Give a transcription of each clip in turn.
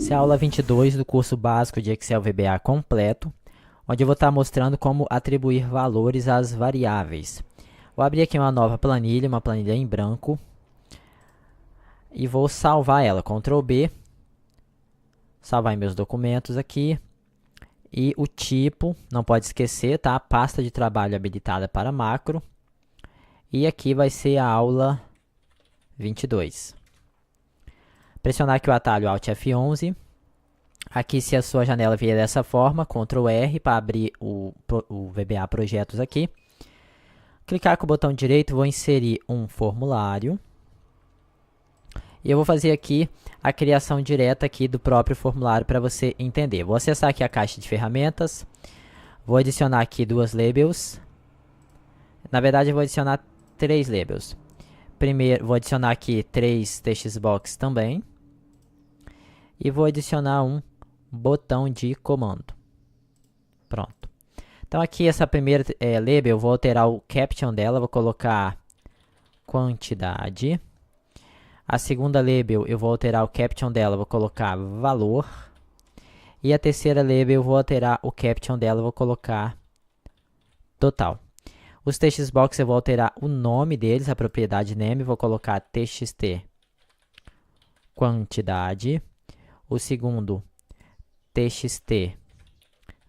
Essa é a aula 22 do curso básico de Excel VBA completo, onde eu vou estar mostrando como atribuir valores às variáveis. Vou abrir aqui uma nova planilha, uma planilha em branco, e vou salvar ela, Ctrl B, salvar em meus documentos aqui, e o tipo, não pode esquecer, tá? Pasta de trabalho habilitada para macro, e aqui vai ser a aula 22. Pressionar aqui o atalho Alt F11. Aqui, se a sua janela vier dessa forma, Ctrl R para abrir o VBA Projetos aqui. Clicar com o botão direito, vou inserir um formulário. E eu vou fazer aqui a criação direta aqui do próprio formulário para você entender. Vou acessar aqui a caixa de ferramentas. Vou adicionar aqui duas labels. Na verdade, eu vou adicionar 3 labels. Primeiro, vou adicionar aqui 3 textbox também. E vou adicionar um botão de comando. Pronto. Então, aqui essa primeira label, eu vou alterar o caption dela, vou colocar quantidade. A segunda label, eu vou alterar o caption dela, vou colocar valor. E a terceira label, eu vou alterar o caption dela, vou colocar total. Os textbox eu vou alterar o nome deles, a propriedade name, vou colocar txt quantidade. O segundo, txt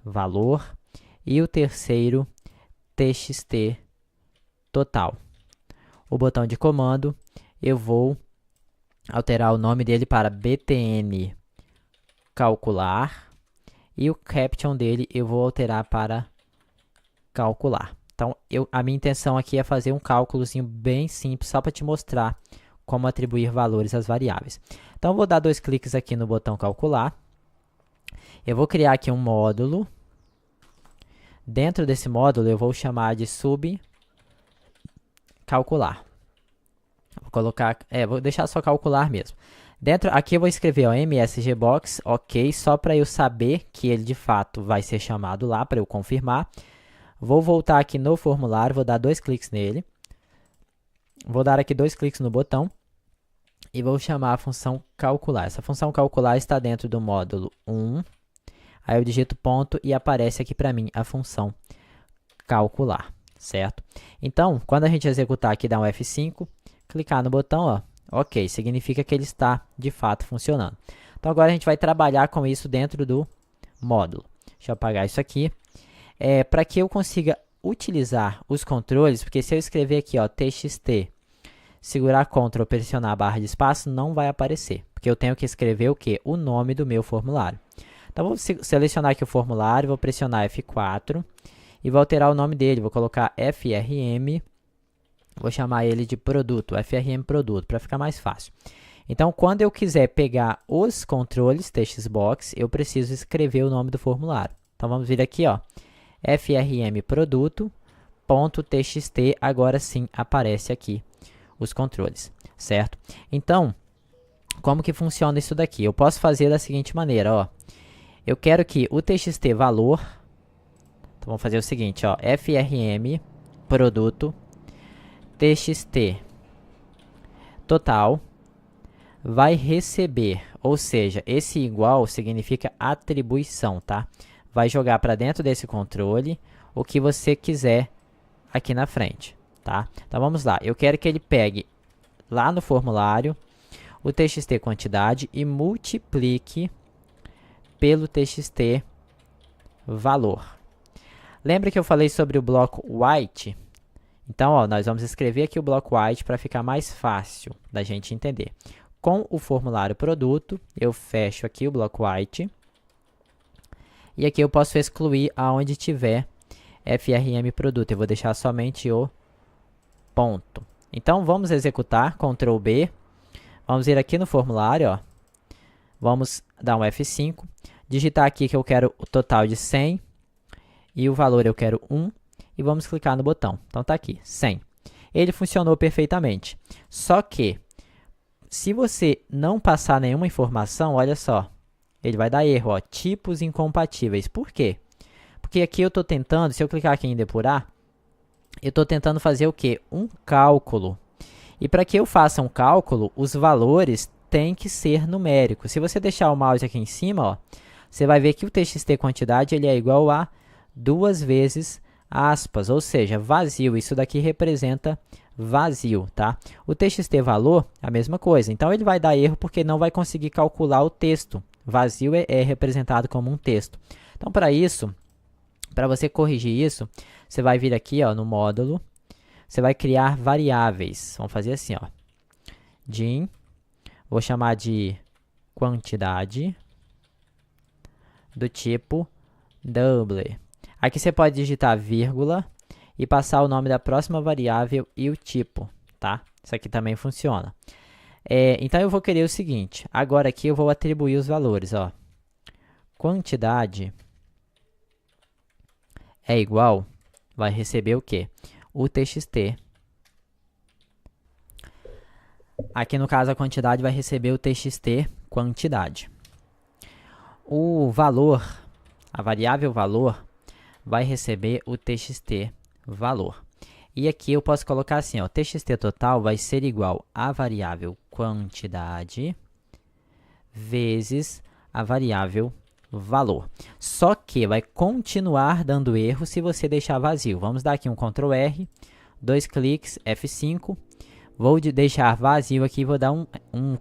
valor. E o terceiro, txt total. O botão de comando, eu vou alterar o nome dele para btn calcular. E o caption dele eu vou alterar para calcular. Então, a minha intenção aqui é fazer um cálculozinho bem simples, só para te mostrar como atribuir valores às variáveis. Então, eu vou dar 2 cliques aqui no botão calcular. Eu vou criar aqui um módulo. Dentro desse módulo, eu vou chamar de subcalcular. Vou colocar, vou deixar só calcular mesmo. Aqui eu vou escrever ó, msgbox, ok, só para eu saber que ele de fato vai ser chamado lá, para eu confirmar. Vou voltar aqui no formulário, vou dar 2 cliques nele. Vou dar aqui 2 cliques no botão. E vou chamar a função calcular. Essa função calcular está dentro do módulo 1. Aí eu digito ponto e aparece aqui para mim a função calcular, certo? Então, quando a gente executar aqui, dá um F5, clicar no botão, ó, ok, significa que ele está de fato funcionando. Então, agora a gente vai trabalhar com isso dentro do módulo. Deixa eu apagar isso aqui. Para que eu consiga utilizar os controles, porque se eu escrever aqui, ó, txt, segurar Ctrl, pressionar a barra de espaço, não vai aparecer, porque eu tenho que escrever o quê? O nome do meu formulário. Então, vou selecionar aqui o formulário, vou pressionar F4 e vou alterar o nome dele, vou colocar FRM, vou chamar ele de produto, FRM produto, para ficar mais fácil. Então, quando eu quiser pegar os controles textbox, eu preciso escrever o nome do formulário. Então, vamos vir aqui, ó, FRM produto.txt, agora sim aparece aqui os controles, certo? Então, como que funciona isso daqui? Eu posso fazer da seguinte maneira, ó. Eu quero que o txt valor, então vamos fazer o seguinte, ó, FRM produto txt total vai receber, ou seja, esse igual significa atribuição, tá? Vai jogar para dentro desse controle o que você quiser aqui na frente, tá? Então, vamos lá. Eu quero que ele pegue lá no formulário o txt quantidade e multiplique pelo txt valor. Lembra que eu falei sobre o bloco white? Então, ó, nós vamos escrever aqui o bloco white para ficar mais fácil da gente entender. Com o formulário produto, eu fecho aqui o bloco white. E aqui eu posso excluir aonde tiver FRM produto. Eu vou deixar somente o ponto. Então, vamos executar, Ctrl B. Vamos ir aqui no formulário, ó. Vamos dar um F5. Digitar aqui que eu quero o total de 100. E o valor eu quero 1. E vamos clicar no botão. Então, tá aqui, 100. Ele funcionou perfeitamente. Só que, se você não passar nenhuma informação, olha só. Ele vai dar erro, ó, tipos incompatíveis. Por quê? Porque aqui eu estou tentando, se eu clicar aqui em depurar, eu estou tentando fazer o quê? Um cálculo. E para que eu faça um cálculo, os valores tem que ser numérico. Se você deixar o mouse aqui em cima, ó, você vai ver que o txt quantidade ele é igual a 2 vezes aspas, ou seja, vazio. Isso daqui representa vazio, tá? O txt valor, a mesma coisa. Então, ele vai dar erro porque não vai conseguir calcular o texto. Vazio é representado como um texto. Então, para isso, para você corrigir isso, você vai vir aqui, ó, no módulo, você vai criar variáveis. Vamos fazer assim, ó. Din, vou chamar de quantidade, do tipo double. Aqui você pode digitar vírgula e passar o nome da próxima variável e o tipo, tá? Isso aqui também funciona. Então, eu vou querer o seguinte. Agora aqui eu vou atribuir os valores, ó. Quantidade é igual, vai receber o quê? O txt. Aqui no caso a quantidade vai receber o txt quantidade. O valor, a variável valor, vai receber o txt valor. E aqui eu posso colocar assim, ó, txt total vai ser igual à variável quantidade vezes a variável valor. Só que vai continuar dando erro se você deixar vazio. Vamos dar aqui um Ctrl R, 2 cliques, F5. Vou deixar vazio aqui, vou dar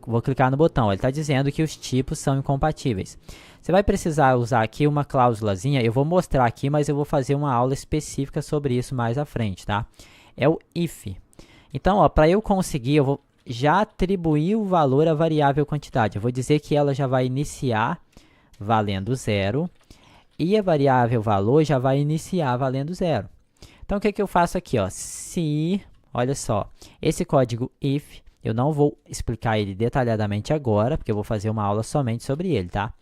vou clicar no botão. Ele está dizendo que os tipos são incompatíveis. Você vai precisar usar aqui uma cláusulazinha. Eu vou mostrar aqui, mas eu vou fazer uma aula específica sobre isso mais à frente, tá? É o if. Então, para eu conseguir, eu vou já atribuir o valor à variável quantidade. Eu vou dizer que ela já vai iniciar valendo 0 e a variável valor já vai iniciar valendo 0. Então, o que eu faço aqui? Ó? Se, olha só, esse código if, eu não vou explicar ele detalhadamente agora, porque eu vou fazer uma aula somente sobre ele, tá?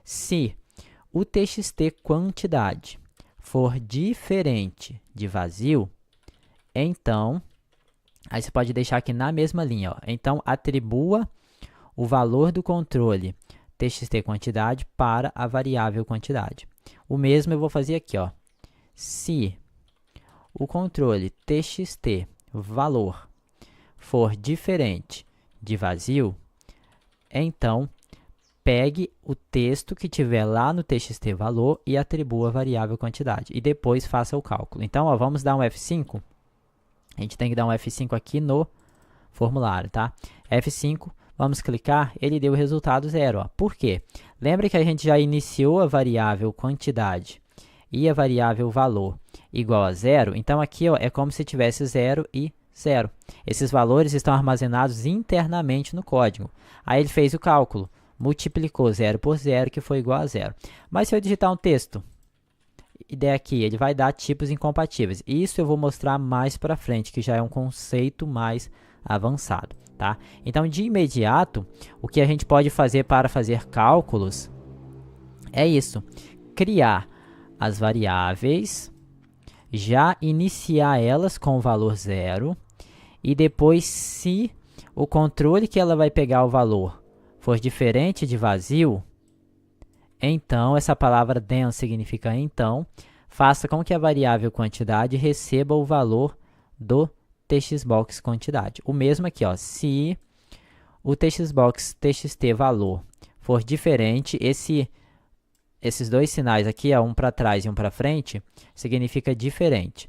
Se o txt quantidade for diferente de vazio, então, aí você pode deixar aqui na mesma linha, ó. Então, atribua o valor do controle txt quantidade para a variável quantidade. O mesmo eu vou fazer aqui, ó. Se o controle txt valor for diferente de vazio, então pegue o texto que tiver lá no txt valor e atribua a variável quantidade. E depois faça o cálculo. Então, ó, vamos dar um F5. A gente tem que dar um F5 aqui no formulário, tá? F5, vamos clicar, ele deu o resultado 0. Ó. Por quê? Lembra que a gente já iniciou a variável quantidade e a variável valor igual a 0? Então, aqui ó, é como se tivesse 0 e 0. Esses valores estão armazenados internamente no código. Aí ele fez o cálculo, multiplicou 0 por 0, que foi igual a 0. Mas se eu digitar um texto, e der aqui, ele vai dar tipos incompatíveis. Isso eu vou mostrar mais para frente, que já é um conceito mais avançado, tá? Então, de imediato, o que a gente pode fazer para fazer cálculos é isso. Criar as variáveis, já iniciar elas com o valor 0, e depois, se o controle que ela vai pegar o valor for diferente de vazio, então, essa palavra then significa então, faça com que a variável quantidade receba o valor do textbox quantidade. O mesmo aqui, ó, se o textbox txt valor for diferente, esses dois sinais aqui, ó, um para trás e um para frente, significa diferente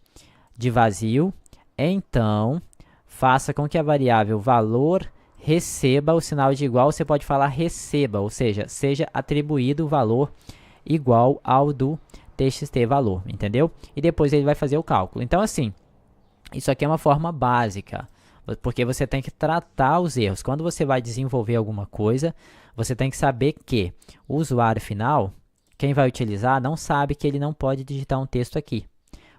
de vazio, então, faça com que a variável valor receba o sinal de igual, você pode falar receba, ou seja, seja atribuído o valor igual ao do txt valor, entendeu? E depois ele vai fazer o cálculo. Então, assim, isso aqui é uma forma básica, porque você tem que tratar os erros. Quando você vai desenvolver alguma coisa, você tem que saber que o usuário final, quem vai utilizar, não sabe que ele não pode digitar um texto aqui.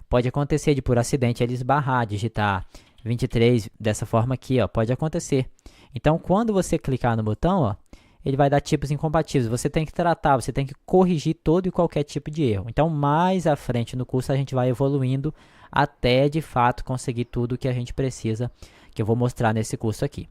Pode acontecer de, por acidente, ele esbarrar, digitar 23 dessa forma aqui, ó, pode acontecer. Então, quando você clicar no botão, ó, ele vai dar tipos incompatíveis. Você tem que tratar, você tem que corrigir todo e qualquer tipo de erro. Então, mais à frente no curso, a gente vai evoluindo até, de fato, conseguir tudo o que a gente precisa, que eu vou mostrar nesse curso aqui.